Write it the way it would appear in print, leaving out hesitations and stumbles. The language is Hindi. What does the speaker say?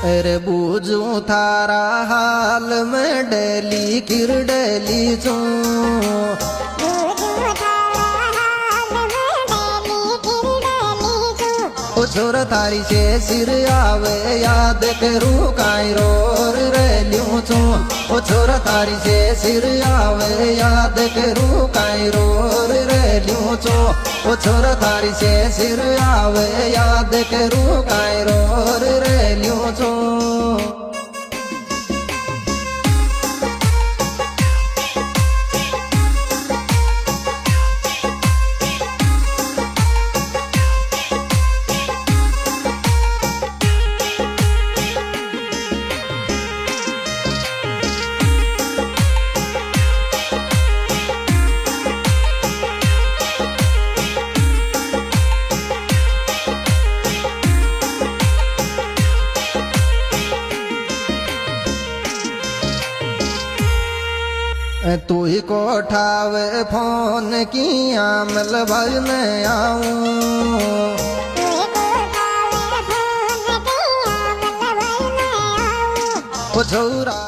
अरे बूझू थारा हाल में डेली किर डेली चू ओ छोर थारी से सिर आवे याद करूं काई रोर रे ल्यूं छू ओ छोर थारी से सिर आवे याद करूं काई रोर रे ल्यूं छू ओ छोर थारी से सिर आवे याद करूं काई रोर रे ल्यूं छू तू ही को उठावे फोन किया मिल भाई मैं आऊं ओ छोरा